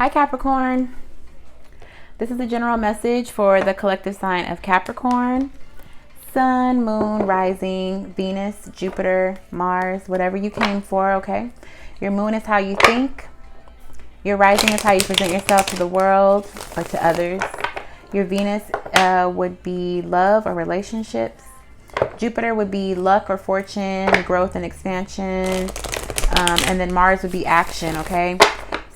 Hi Capricorn. This is a general message for the collective sign of Capricorn. Sun, moon, rising, Venus, Jupiter, Mars, whatever you came for, okay? Your moon is how you think. Your rising is how you present yourself to the world or to others. Your Venus would be love or relationships. Jupiter would be luck or fortune, growth and expansion. And then Mars would be action, okay?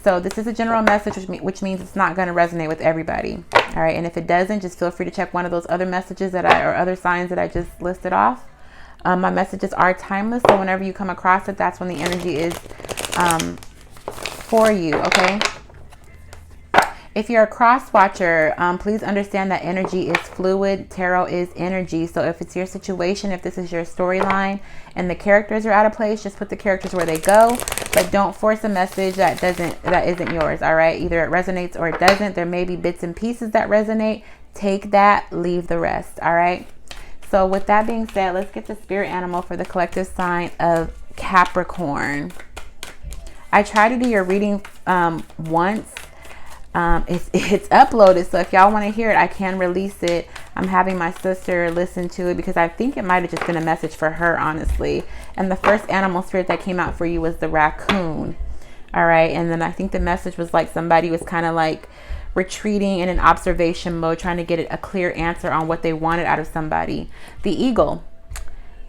So this is a general message, which means it's not going to resonate with everybody. All right. And if it doesn't, just feel free to check one of those other messages or other signs that I just listed off. My messages are timeless. So whenever you come across it, that's when the energy is for you. Okay. If you're a cross watcher, please understand that energy is fluid. Tarot is energy. So if it's your situation, if this is your storyline and the characters are out of place, just put the characters where they go, but don't force a message that isn't yours. All right. Either it resonates or it doesn't. There may be bits and pieces that resonate. Take that, leave the rest. All right. So with that being said, let's get the spirit animal for the collective sign of Capricorn. I tried to do your reading once. It's uploaded, so if y'all want to hear it, I can release it. I'm having my sister listen to it because I think it might have just been a message for her, honestly. And the first animal spirit that came out for you was the raccoon. All right. And then I think the message was like somebody was kind of like retreating in an observation mode, trying to get a clear answer on what they wanted out of somebody. The eagle,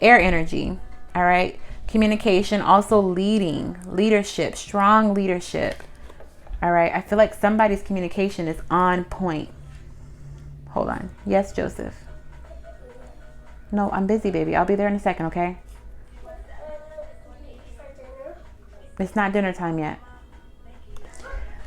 air energy. All right. Communication, also leadership, strong leadership. All right. I feel like somebody's communication is on point. Hold on. Yes, Joseph. No, I'm busy, baby. I'll be there in a second, okay? It's not dinner time yet.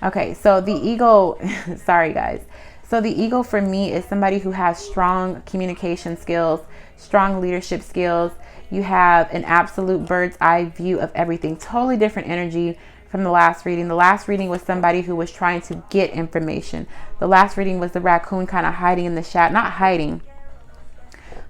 Okay, so the eagle, sorry guys. So the eagle for me is somebody who has strong communication skills, strong leadership skills. You have an absolute bird's eye view of everything. Totally different energy from the last reading. The last reading was somebody who was trying to get information. The last reading was the raccoon kind of hiding in the shadow, not hiding,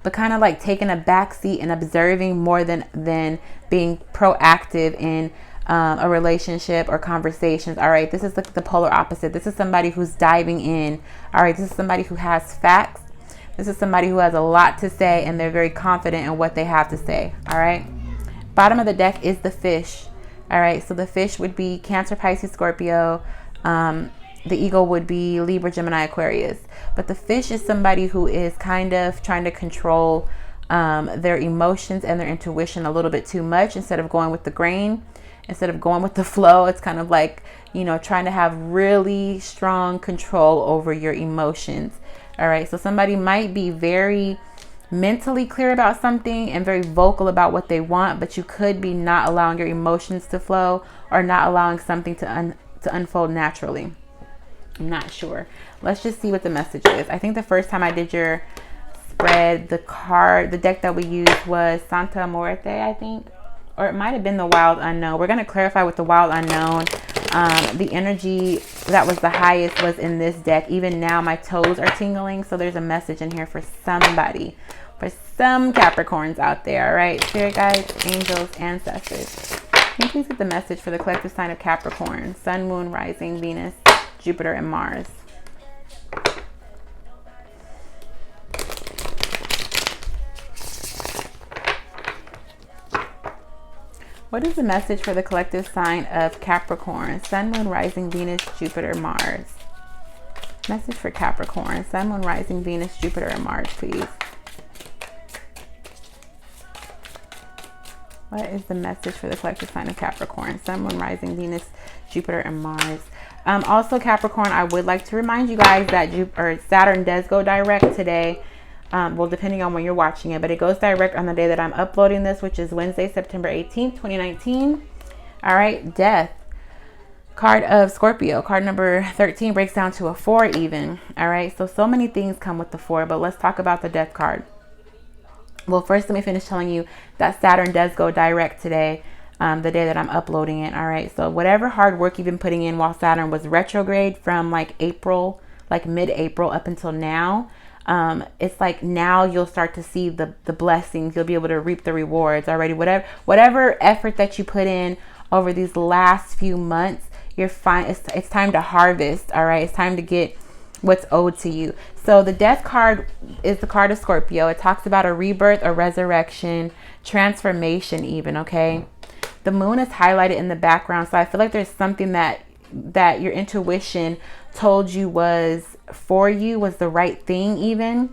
but kind of like taking a back seat and observing more than being proactive in a relationship or conversations. All right, this is the polar opposite. This is somebody who's diving in. All right, this is somebody who has facts. This is somebody who has a lot to say and they're very confident in what they have to say. All right, bottom of the deck is the fish. All right, so the fish would be Cancer, Pisces, Scorpio. The eagle would be Libra, Gemini, Aquarius. But the fish is somebody who is kind of trying to control their emotions and their intuition a little bit too much instead of going with the grain, instead of going with the flow. It's kind of like, you know, trying to have really strong control over your emotions. All right, so somebody might be very mentally clear about something and very vocal about what they want, but you could be not allowing your emotions to flow or not allowing something to unfold naturally. I'm not sure. Let's just see what the message is. I think the first time I did your spread, the deck that we used was Santa Muerte, I think, or it might have been the Wild Unknown. We're going to clarify with the Wild Unknown. The energy that was the highest was in this deck. Even now my toes are tingling, so there's a message in here for somebody, for some Capricorns out there. All right, spirit guides, angels, ancestors, can you please get the message for the collective sign of Capricorn? Sun, moon, rising, Venus, Jupiter, and Mars. What is the message for the collective sign of Capricorn? Sun, moon, rising, Venus, Jupiter, Mars. Message for Capricorn. Sun, moon, rising, Venus, Jupiter, and Mars, please. What is the message for the collective sign of Capricorn? Sun, moon, rising, Venus, Jupiter, and Mars. Also, Capricorn, I would like to remind you guys that Saturn does go direct today. Well, depending on when you're watching it, but it goes direct on the day that I'm uploading this, which is Wednesday, September 18th, 2019. All right, death. Card of Scorpio, card number 13 breaks down to a 4 even. All right, so many things come with the 4, but let's talk about the death card. Well, first, let me finish telling you that Saturn does go direct today, the day that I'm uploading it. All right, so whatever hard work you've been putting in while Saturn was retrograde from like April, like mid-April up until now, it's like now you'll start to see the blessings. You'll be able to reap the rewards already. Whatever effort that you put in over these last few months, You're fine. It's time to harvest. All right. It's time to get what's owed to you. So the Death card is the card of Scorpio. It talks about a rebirth, a resurrection, transformation even, okay? The moon is highlighted in the background. So I feel like there's something that your intuition told you was for you, was the right thing even.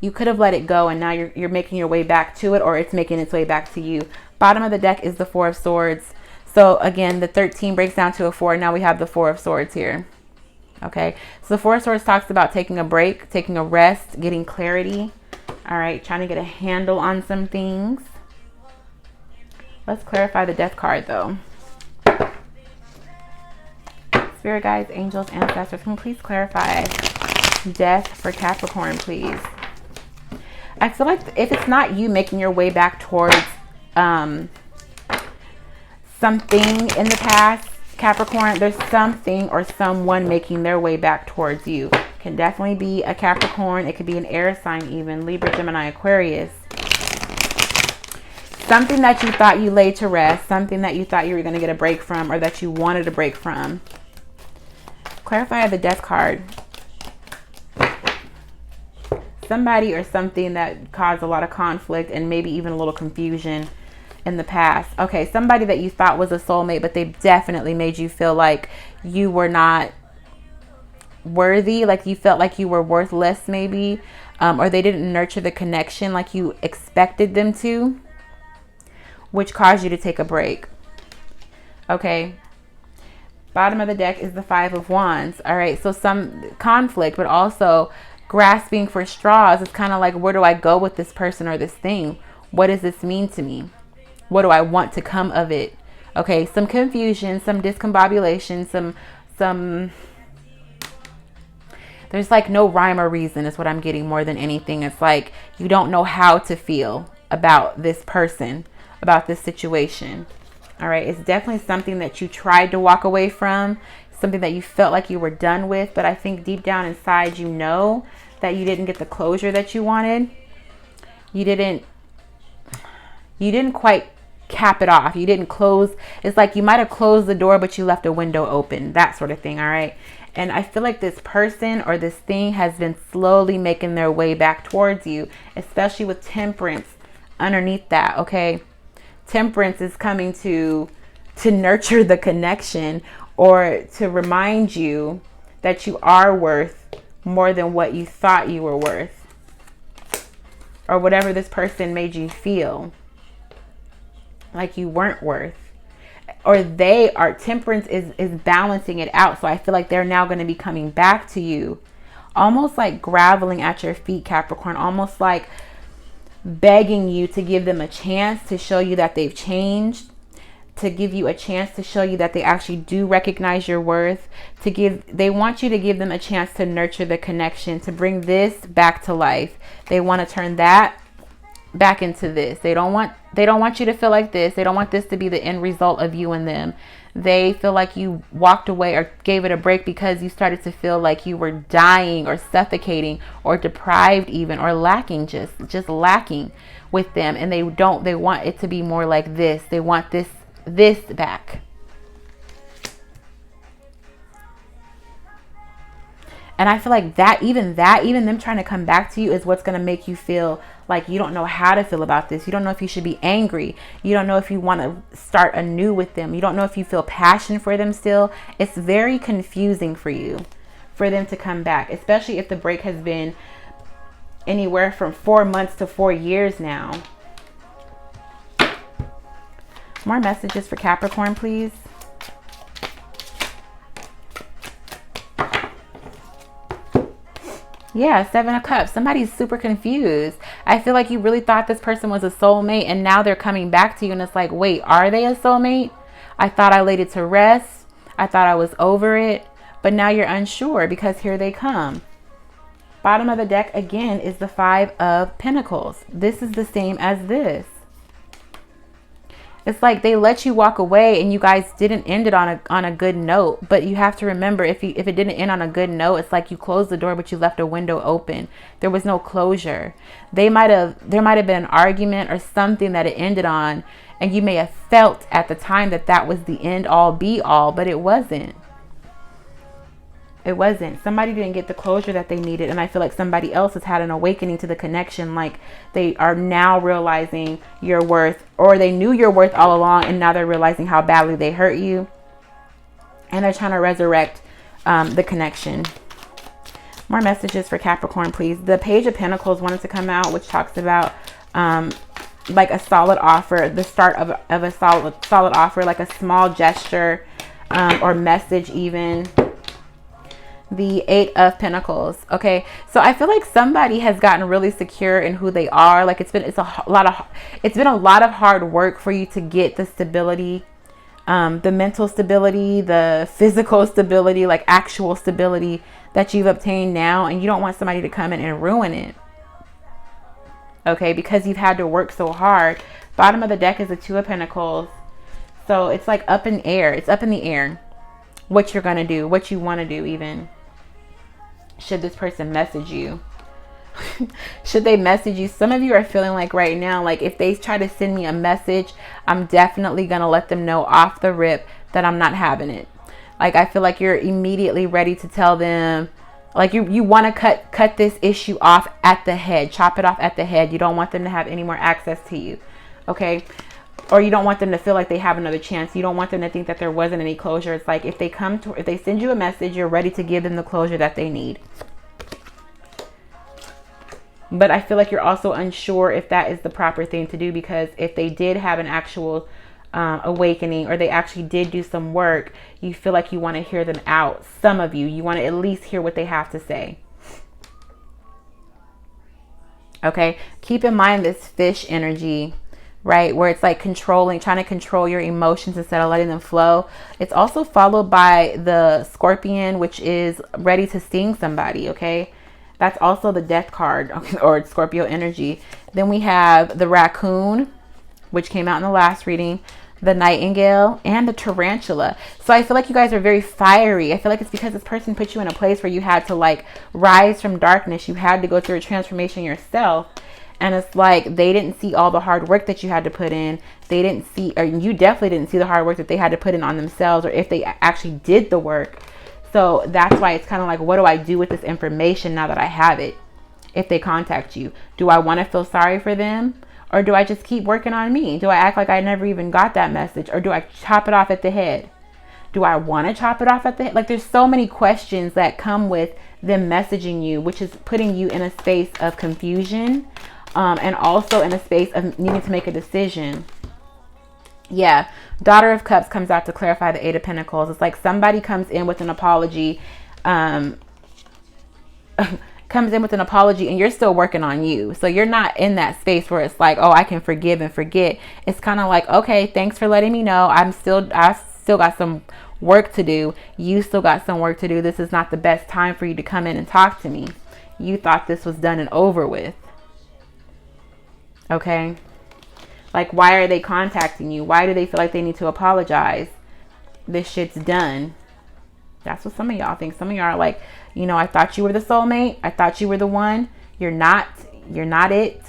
You could have let it go and now you're making your way back to it, or it's making its way back to you. Bottom of the deck is the Four of Swords. So again, the 13 breaks down to a 4. Now we have the Four of Swords here. Okay, so the Four of Swords talks about taking a break, taking a rest, getting clarity. All right, trying to get a handle on some things. Let's clarify the Death card though. Spirit guides, angels, ancestors, can you please clarify Death for Capricorn, please? I feel like if it's not you making your way back towards something in the past, Capricorn, there's something or someone making their way back towards you. Can definitely be a Capricorn. It could be an air sign even, Libra, Gemini, Aquarius. Something that you thought you laid to rest, something that you thought you were going to get a break from, or that you wanted a break from. Clarify the Death card. Somebody or something that caused a lot of conflict and maybe even a little confusion in the past. Okay, somebody that you thought was a soulmate, but they definitely made you feel like you were not worthy, like you felt like you were worthless maybe, or they didn't nurture the connection like you expected them to, which caused you to take a break. Okay, bottom of the deck is the Five of Wands. All right, so some conflict, but also grasping for straws. It's kind of like, where do I go with this person or this thing? What does this mean to me? What do I want to come of it? Okay, some confusion, some discombobulation, some there's like no rhyme or reason is what I'm getting more than anything. It's like you don't know how to feel about this person, about this situation. All right, it's definitely something that you tried to walk away from, something that you felt like you were done with, but I think deep down inside you know that you didn't get the closure that you wanted. You didn't quite cap it off. You didn't close. It's like you might have closed the door, but you left a window open, that sort of thing. All right. And I feel like this person or this thing has been slowly making their way back towards you, especially with Temperance underneath that. Okay. Temperance is coming to nurture the connection, or to remind you that you are worth more than what you thought you were worth, or whatever this person made you feel like you weren't worth, or they are. Temperance is balancing it out. So I feel like they're now going to be coming back to you, almost like groveling at your feet, Capricorn, almost like begging you to give them a chance to show you that they've changed, to give you a chance to show you that they actually do recognize your worth, they want you to give them a chance to nurture the connection, to bring this back to life. They want to turn that back into this. They don't want you to feel like this. They don't want this to be the end result of you and them. They feel like you walked away or gave it a break because you started to feel like you were dying or suffocating or deprived even, or lacking, just lacking with them. And they want it to be more like this. They want this back. And I feel like even them trying to come back to you is what's going to make you feel like you don't know how to feel about this. You don't know if you should be angry. You don't know if you want to start anew with them. You don't know if you feel passion for them still. It's very confusing for you, for them to come back, especially if the break has been anywhere from 4 months to 4 years now. More messages for Capricorn, please. Yeah, Seven of Cups. Somebody's super confused. I feel like you really thought this person was a soulmate, and now they're coming back to you, and it's like, wait, are they a soulmate? I thought I laid it to rest. I thought I was over it, but now you're unsure because here they come. Bottom of the deck again is the Five of Pentacles. This is the same as this. It's like they let you walk away and you guys didn't end it on a good note. But you have to remember, if it didn't end on a good note, it's like you closed the door, but you left a window open. There was no closure. There might have been an argument or something that it ended on, And you may have felt at the time that that was the end all be all, but it wasn't. It wasn't. Somebody didn't get the closure that they needed. And I feel like somebody else has had an awakening to the connection. Like they are now realizing your worth, or they knew your worth all along. And now they're realizing how badly they hurt you. And they're trying to resurrect the connection. More messages for Capricorn, please. The Page of Pentacles wanted to come out, which talks about like a solid offer, the start of a solid offer, like a small gesture or message even. The 8 of Pentacles. Okay, so I feel like somebody has gotten really secure in who they are. Like it's been a lot of hard work for you to get the stability, the mental stability, the physical stability, like actual stability that you've obtained now, and you don't want somebody to come in and ruin it. Okay, because you've had to work so hard. Bottom of the deck is the 2 of Pentacles. So it's like up in air. It's up in the air. What you're going to do, what you want to do even. Should this person message you? Should they message you? Some of you are feeling like right now, like if they try to send me a message, I'm definitely going to let them know off the rip that I'm not having it. Like I feel like you're immediately ready to tell them, like you want to cut this issue off at the head, chop it off at the head. You don't want them to have any more access to you. Okay. Or you don't want them to feel like they have another chance. You don't want them to think that there wasn't any closure. It's like if they send you a message, you're ready to give them the closure that they need. But I feel like you're also unsure if that is the proper thing to do, because if they did have an actual awakening, or they actually did do some work, you feel like you want to hear them out. Some of you want to at least hear what they have to say. Okay, keep in mind this fish energy, right? Where it's like trying to control your emotions instead of letting them flow. It's also followed by the Scorpion, which is ready to sting somebody. Okay. That's also the Death card, or Scorpio energy. Then we have the Raccoon, which came out in the last reading, the Nightingale, and the Tarantula. So I feel like you guys are very fiery. I feel like it's because this person put you in a place where you had to like rise from darkness. You had to go through a transformation yourself. And it's like they didn't see all the hard work that you had to put in. They didn't see, or you definitely didn't see the hard work that they had to put in on themselves, or if they actually did the work. So that's why it's kind of like, what do I do with this information now that I have it? If they contact you, do I want to feel sorry for them? Or do I just keep working on me? Do I act like I never even got that message? Or do I chop it off at the head? Do I want to chop it off at the head? Like there's so many questions that come with them messaging you, which is putting you in a space of confusion. And also in a space of needing to make a decision. Yeah, Daughter of Cups comes out to clarify the 8 of Pentacles. It's like somebody comes in with an apology, and you're still working on you. So you're not in that space where it's like, oh, I can forgive and forget. It's kind of like, okay, thanks for letting me know. I still got some work to do. You still got some work to do. This is not the best time for you to come in and talk to me. You thought this was done and over with. Okay. Like, why are they contacting you? Why do they feel like they need to apologize? This shit's done. That's what some of y'all think. Some of y'all are like, you know, I thought you were the soulmate. I thought you were the one. You're not. You're not it.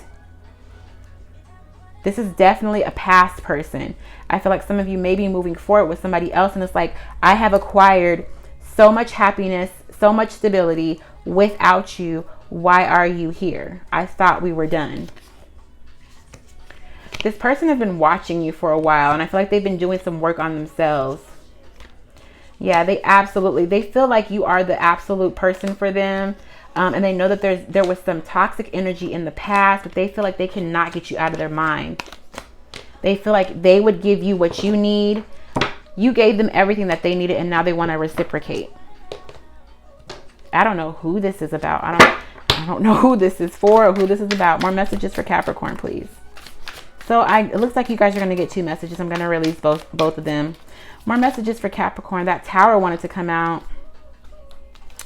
This is definitely a past person. I feel like some of you may be moving forward with somebody else. And it's like, I have acquired so much happiness, so much stability without you. Why are you here? I thought we were done. This person has been watching you for a while, and I feel like they've been doing some work on themselves. Yeah, they feel like you are the absolute person for them. And they know that there was some toxic energy in the past, but they feel like they cannot get you out of their mind. They feel like they would give you what you need. You gave them everything that they needed, and now they want to reciprocate. I don't know who this is about. I don't know who this is for or who this is about. More messages for Capricorn, please. So it looks like you guys are going to get 2 messages. I'm going to release both of them. More messages for Capricorn. That Tower wanted to come out.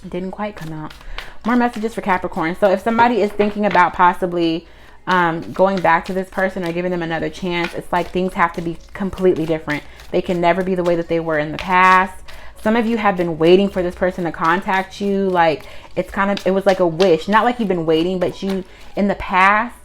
Didn't quite come out. More messages for Capricorn. So if somebody is thinking about possibly going back to this person or giving them another chance, it's like things have to be completely different. They can never be the way that they were in the past. Some of you have been waiting for this person to contact you. Like it was like a wish. Not like you've been waiting, but you in the past,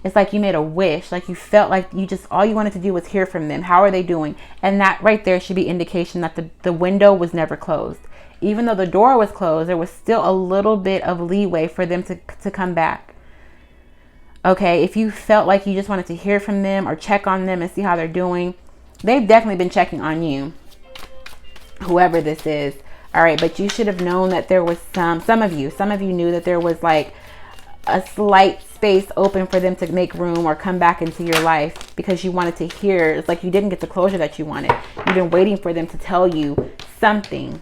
It's like you made a wish, like you felt like you just, all you wanted to do was hear from them. How are they doing? And that right there should be indication that the window was never closed. Even though the door was closed, there was still a little bit of leeway for them to come back. Okay, if you felt like you just wanted to hear from them or check on them and see how they're doing, they've definitely been checking on you, whoever this is. All right, but you should have known that there was some of you knew that there was like a slight space open for them to make room or come back into your life because you wanted to hear. It's like you didn't get the closure that you wanted. You've been waiting for them to tell you something.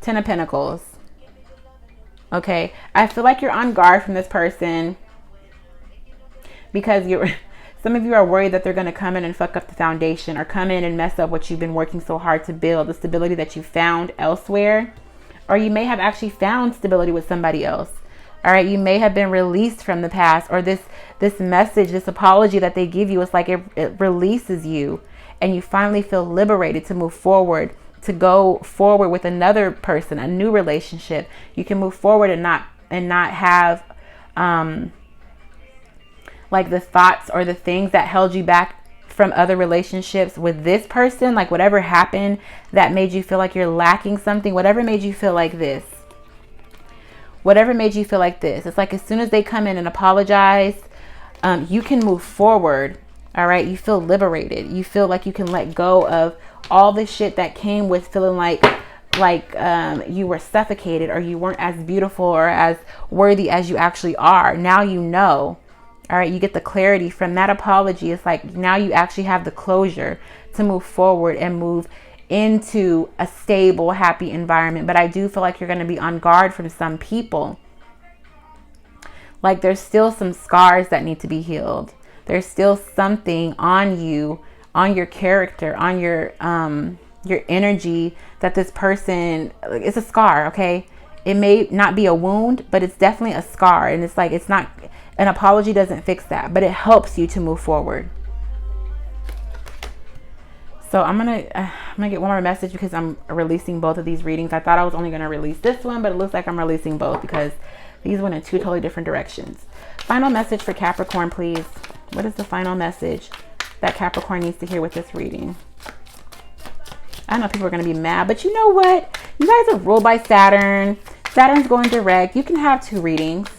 10 of Pentacles. Okay, I feel like you're on guard from this person because some of you are worried that they're going to come in and fuck up the foundation or come in and mess up what you've been working so hard to build, the stability that you found elsewhere. Or you may have actually found stability with somebody else. All right, you may have been released from the past, or this message, this apology that they give you, it's like it releases you and you finally feel liberated to move forward, to go forward with another person, a new relationship. You can move forward and not have like the thoughts or the things that held you back from other relationships with this person. Like whatever happened that made you feel like you're lacking something, whatever made you feel like this. Whatever made you feel like this. It's like as soon as they come in and apologize, you can move forward. All right. You feel liberated. You feel like you can let go of all the shit that came with feeling like you were suffocated or you weren't as beautiful or as worthy as you actually are. Now you know. All right. You get the clarity from that apology. It's like now you actually have the closure to move forward and move into a stable, happy environment. But I do feel like you're going to be on guard from some people. Like there's still some scars that need to be healed. There's still something on you, on your character, on your energy that this person, it's a scar. Okay. It may not be a wound, but it's definitely a scar. And it's like, it's not, an apology doesn't fix that, but it helps you to move forward. So I'm gonna get one more message because I'm releasing both of these readings. I thought I was only gonna release this one, but it looks like I'm releasing both because these went in two totally different directions. Final message for Capricorn, please. What is the final message that Capricorn needs to hear with this reading? I know people are gonna be mad, but you know what? You guys are ruled by Saturn. Saturn's going direct. You can have two readings.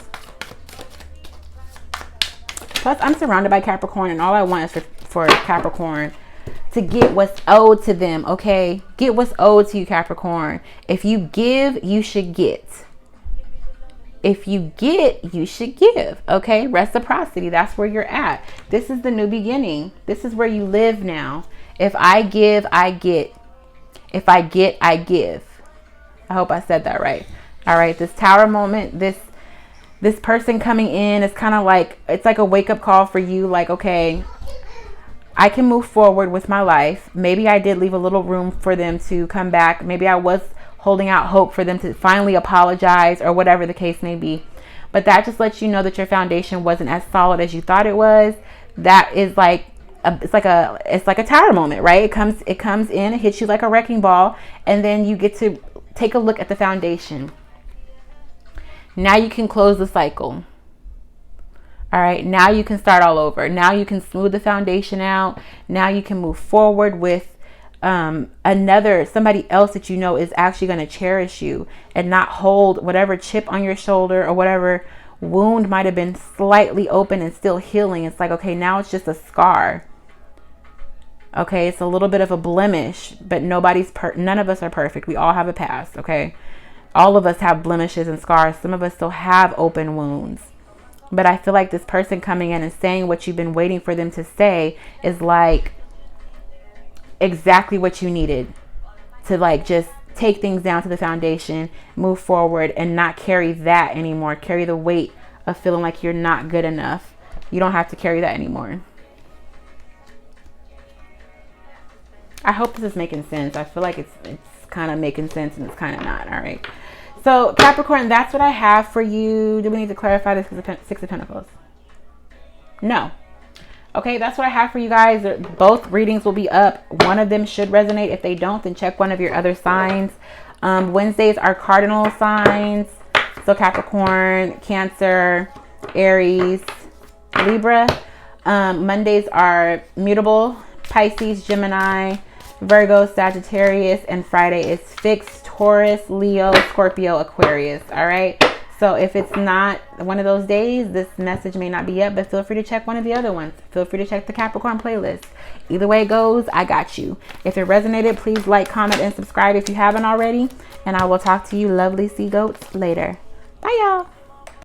Plus, I'm surrounded by Capricorn, and all I want is for Capricorn to get what's owed to them. Okay, get what's owed to you, Capricorn. If you give, you should get. If you get, you should give. Okay, reciprocity, that's where you're at. This is the new beginning. This is where you live now. If I give, I get. If I get, I give. I hope I said that right. All right, this tower moment, this person coming in is kind of like, it's like a wake-up call for you. Like, okay, I can move forward with my life. Maybe I did leave a little room for them to come back. Maybe I was holding out hope for them to finally apologize or whatever the case may be. But that just lets you know that your foundation wasn't as solid as you thought it was. That is like it's like a tower moment, right? It comes in, it hits you like a wrecking ball, and then you get to take a look at the foundation. Now you can close the cycle. All right, now you can start all over. Now you can smooth the foundation out. Now you can move forward with somebody else that you know is actually going to cherish you and not hold whatever chip on your shoulder or whatever wound might have been slightly open and still healing. It's like, okay, now it's just a scar. Okay, it's a little bit of a blemish, but none of us are perfect. We all have a past, okay? All of us have blemishes and scars. Some of us still have open wounds. But I feel like this person coming in and saying what you've been waiting for them to say is like exactly what you needed to like just take things down to the foundation, move forward, and not carry that anymore. Carry the weight of feeling like you're not good enough. You don't have to carry that anymore. I hope this is making sense. I feel like it's kind of making sense and it's kind of not. All right. So Capricorn, that's what I have for you. Do we need to clarify this because of Six of Pentacles? No. Okay, that's what I have for you guys. Both readings will be up. One of them should resonate. If they don't, then check one of your other signs. Wednesdays are cardinal signs. So Capricorn, Cancer, Aries, Libra. Mondays are mutable, Pisces, Gemini, Virgo, Sagittarius, and Friday is fixed, Taurus, Leo, Scorpio, Aquarius. All right. So if it's not one of those days, this message may not be up, but feel free to check one of the other ones. Feel free to check the Capricorn playlist. Either way it goes, I got you. If it resonated, please like, comment, and subscribe if you haven't already. And I will talk to you lovely sea goats later. Bye, y'all.